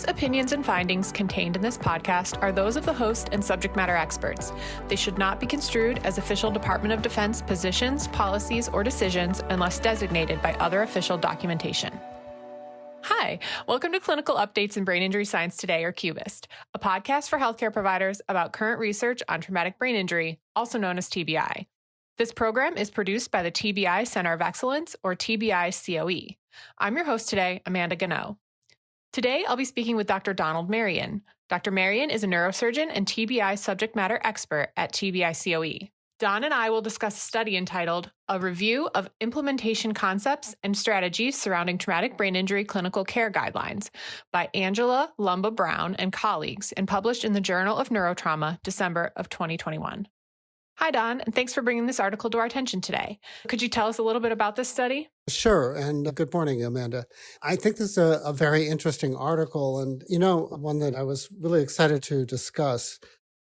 views, opinions, and findings contained in this podcast are those of the host and subject matter experts. They should not be construed as official Department of Defense positions, policies, or decisions unless designated by other official documentation. Hi, welcome to Clinical Updates in Brain Injury Science Today, or CUBIST, a podcast for healthcare providers about current research on traumatic brain injury, also known as TBI. This program is produced by the TBI Center of Excellence, or TBI COE. I'm your host today, Amanda Gano. Today, I'll be speaking with Dr. Donald Marion. Dr. Marion is a neurosurgeon and TBI subject matter expert at TBI COE. Don and I will discuss a study entitled A Review of Implementation Concepts and Strategies Surrounding Traumatic Brain Injury Clinical Care Guidelines by Angela Lumba-Brown and colleagues and published in the Journal of Neurotrauma, December of 2021. Hi, Don, and thanks for bringing this article to our attention today. Could you tell us a little bit about this study? Sure, and good morning, Amanda. I think this is a very interesting article and, one that I was really excited to discuss.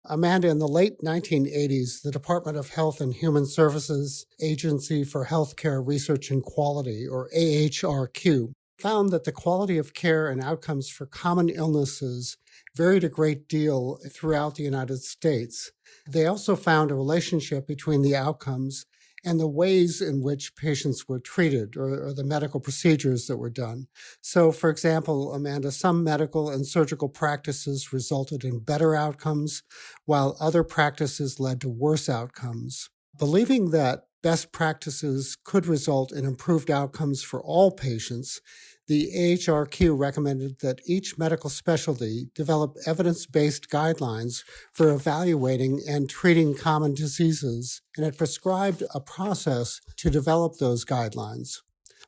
Amanda, in the late 1980s, the Department of Health and Human Services Agency for Healthcare Research and Quality, or AHRQ, found that the quality of care and outcomes for common illnesses varied a great deal throughout the United States. They also found a relationship between the outcomes and the ways in which patients were treated or the medical procedures that were done. So, for example, Amanda, some medical and surgical practices resulted in better outcomes, while other practices led to worse outcomes. Believing that best practices could result in improved outcomes for all patients, the AHRQ recommended that each medical specialty develop evidence-based guidelines for evaluating and treating common diseases, and it prescribed a process to develop those guidelines.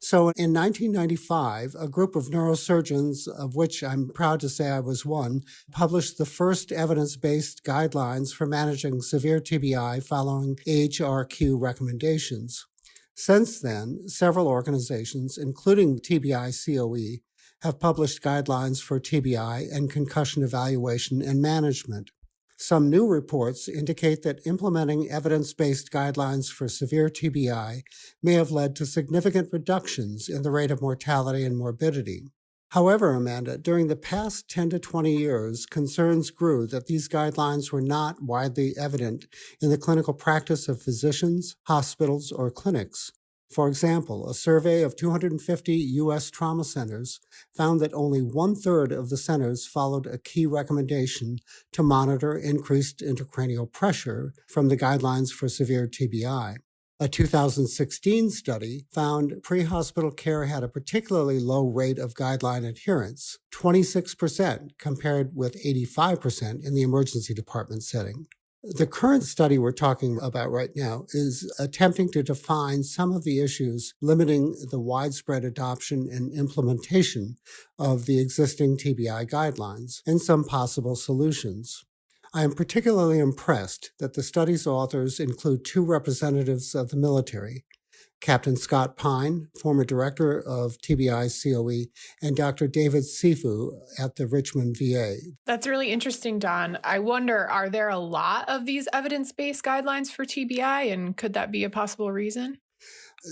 So in 1995, a group of neurosurgeons, of which I'm proud to say I was one, published the first evidence-based guidelines for managing severe TBI following AHRQ recommendations. Since then, several organizations, including TBI COE, have published guidelines for TBI and concussion evaluation and management. Some new reports indicate that implementing evidence-based guidelines for severe TBI may have led to significant reductions in the rate of mortality and morbidity. However, Amanda, during the past 10 to 20 years, concerns grew that these guidelines were not widely evident in the clinical practice of physicians, hospitals, or clinics. For example, a survey of 250 U.S. trauma centers found that only 1/3 of the centers followed a key recommendation to monitor increased intracranial pressure from the guidelines for severe TBI. A 2016 study found pre-hospital care had a particularly low rate of guideline adherence, 26% compared with 85% in the emergency department setting. The current study we're talking about right now is attempting to define some of the issues limiting the widespread adoption and implementation of the existing TBI guidelines and some possible solutions. I am particularly impressed that the study's authors include two representatives of the military, Captain Scott Pyne, former director of TBI COE, and Dr. David Cifu at the Richmond VA. That's really interesting, Don. I wonder, are there a lot of these evidence-based guidelines for TBI, and could that be a possible reason?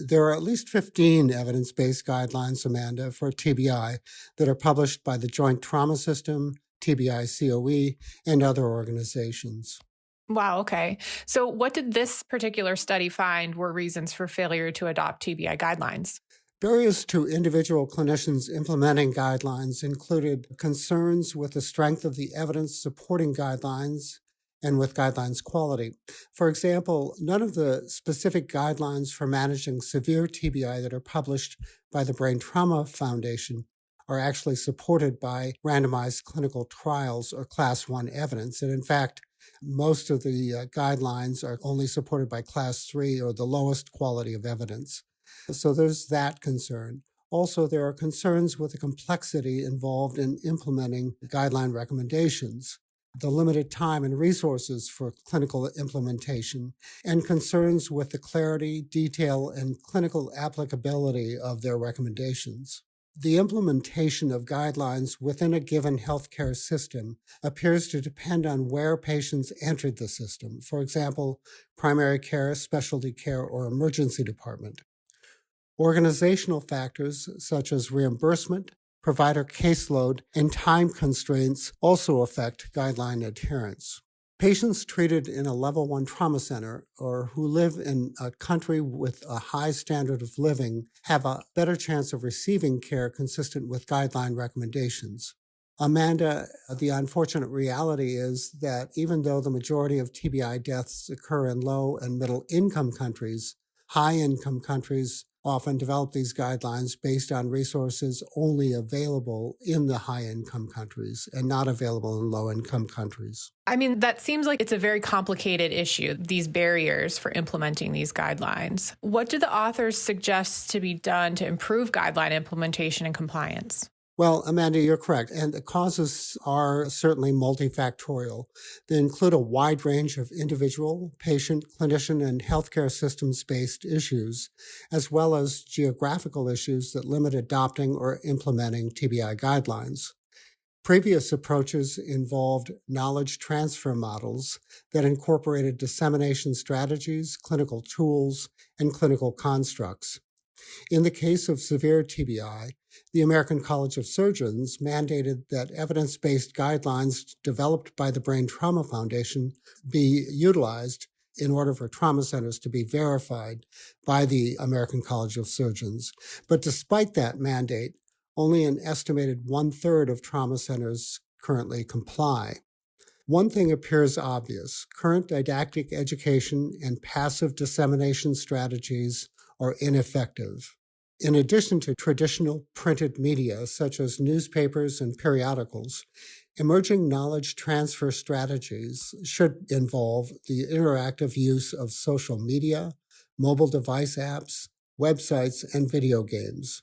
There are at least 15 evidence-based guidelines, Amanda, for TBI that are published by the Joint Trauma System, TBI COE, and other organizations. Wow, okay. So what did this particular study find were reasons for failure to adopt TBI guidelines? Barriers to individual clinicians implementing guidelines included concerns with the strength of the evidence supporting guidelines and with guidelines quality. For example, none of the specific guidelines for managing severe TBI that are published by the Brain Trauma Foundation are actually supported by randomized clinical trials or Class 1 evidence. And in fact, most of the guidelines are only supported by Class 3 or the lowest quality of evidence. So there's that concern. Also, there are concerns with the complexity involved in implementing guideline recommendations, the limited time and resources for clinical implementation, and concerns with the clarity, detail, and clinical applicability of their recommendations. The implementation of guidelines within a given healthcare system appears to depend on where patients entered the system, for example, primary care, specialty care, or emergency department. Organizational factors such as reimbursement, provider caseload, and time constraints also affect guideline adherence. Patients treated in a level 1 trauma center or who live in a country with a high standard of living have a better chance of receiving care consistent with guideline recommendations. Amanda, the unfortunate reality is that even though the majority of TBI deaths occur in low and middle income countries, high income countries often develop these guidelines based on resources only available in the high-income countries and not available in low-income countries. I mean, that seems like it's a very complicated issue, these barriers for implementing these guidelines. What do the authors suggest to be done to improve guideline implementation and compliance? Well, Amanda, you're correct. And the causes are certainly multifactorial. They include a wide range of individual, patient, clinician, and healthcare systems-based issues, as well as geographical issues that limit adopting or implementing TBI guidelines. Previous approaches involved knowledge transfer models that incorporated dissemination strategies, clinical tools, and clinical constructs. In the case of severe TBI, the American College of Surgeons mandated that evidence-based guidelines developed by the Brain Trauma Foundation be utilized in order for trauma centers to be verified by the American College of Surgeons. But despite that mandate, only an estimated 1/3 of trauma centers currently comply. One thing appears obvious: current didactic education and passive dissemination strategies are ineffective. In addition to traditional printed media, such as newspapers and periodicals, emerging knowledge transfer strategies should involve the interactive use of social media, mobile device apps, websites, and video games.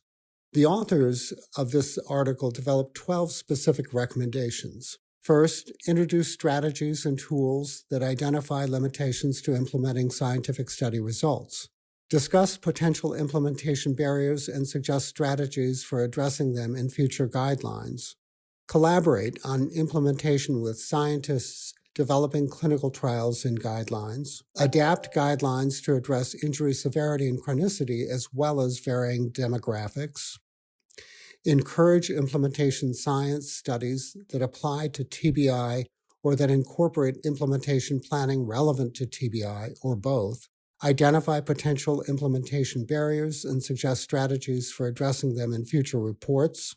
The authors of this article developed 12 specific recommendations. First, introduce strategies and tools that identify limitations to implementing scientific study results. Discuss potential implementation barriers and suggest strategies for addressing them in future guidelines. Collaborate on implementation with scientists developing clinical trials and guidelines. Adapt guidelines to address injury severity and chronicity as well as varying demographics. Encourage implementation science studies that apply to TBI or that incorporate implementation planning relevant to TBI or both. Identify potential implementation barriers and suggest strategies for addressing them in future reports.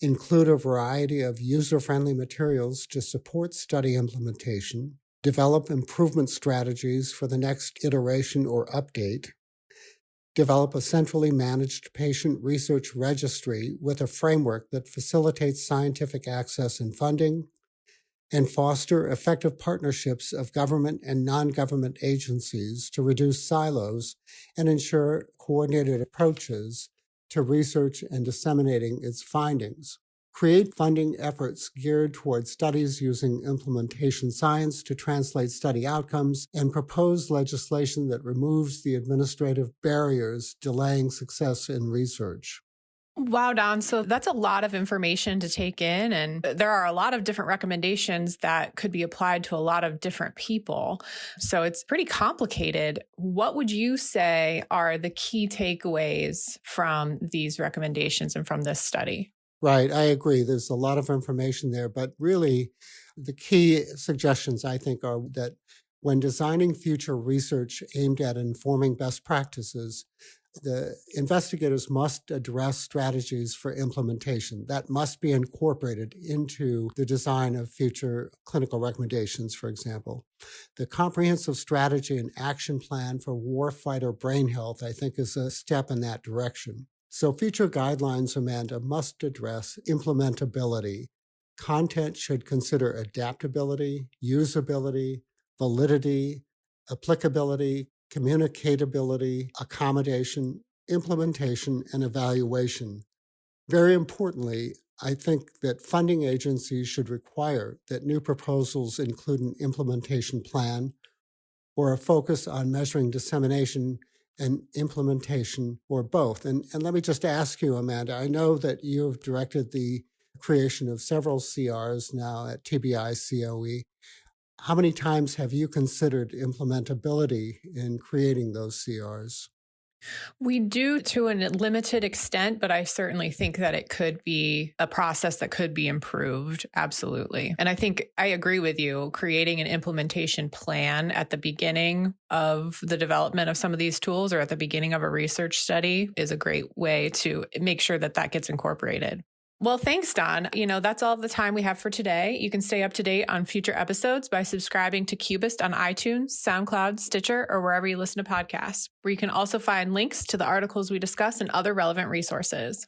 Include a variety of user-friendly materials to support study implementation. Develop improvement strategies for the next iteration or update. Develop a centrally managed patient research registry with a framework that facilitates scientific access and funding. And foster effective partnerships of government and non-government agencies to reduce silos and ensure coordinated approaches to research and disseminating its findings. Create funding efforts geared toward studies using implementation science to translate study outcomes, and propose legislation that removes the administrative barriers delaying success in research. Wow, Don. So that's a lot of information to take in. And there are a lot of different recommendations that could be applied to a lot of different people. So it's pretty complicated. What would you say are the key takeaways from these recommendations and from this study? Right, I agree. There's a lot of information there, but really the key suggestions, I think, are that when designing future research aimed at informing best practices, the investigators must address strategies for implementation that must be incorporated into the design of future clinical recommendations, for example. The comprehensive strategy and action plan for warfighter brain health, I think, is a step in that direction. So future guidelines, Amanda, must address implementability. Content should consider adaptability, usability, validity, applicability, communicatability, accommodation, implementation, and evaluation. Very importantly, I think that funding agencies should require that new proposals include an implementation plan or a focus on measuring dissemination and implementation, or both. And let me just ask you, Amanda, I know that you've directed the creation of several CRs now at TBI COE. How many times have you considered implementability in creating those CRs? We do to a limited extent, but I certainly think that it could be a process that could be improved. Absolutely. And I think I agree with you. Creating an implementation plan at the beginning of the development of some of these tools or at the beginning of a research study is a great way to make sure that that gets incorporated. Well, thanks, Don. That's all the time we have for today. You can stay up to date on future episodes by subscribing to CUBIST on iTunes, SoundCloud, Stitcher, or wherever you listen to podcasts, where you can also find links to the articles we discuss and other relevant resources.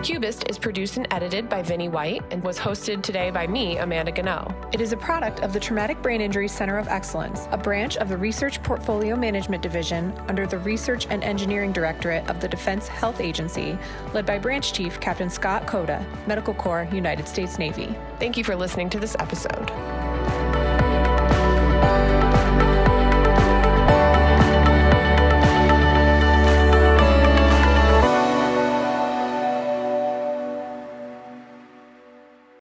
CUBIST is produced and edited by Vinnie White and was hosted today by me, Amanda Gano. It is a product of the Traumatic Brain Injury Center of Excellence, a branch of the Research Portfolio Management Division under the Research and Engineering Directorate of the Defense Health Agency, led by Branch Chief Captain Scott Koda, Medical Corps, United States Navy. Thank you for listening to this episode.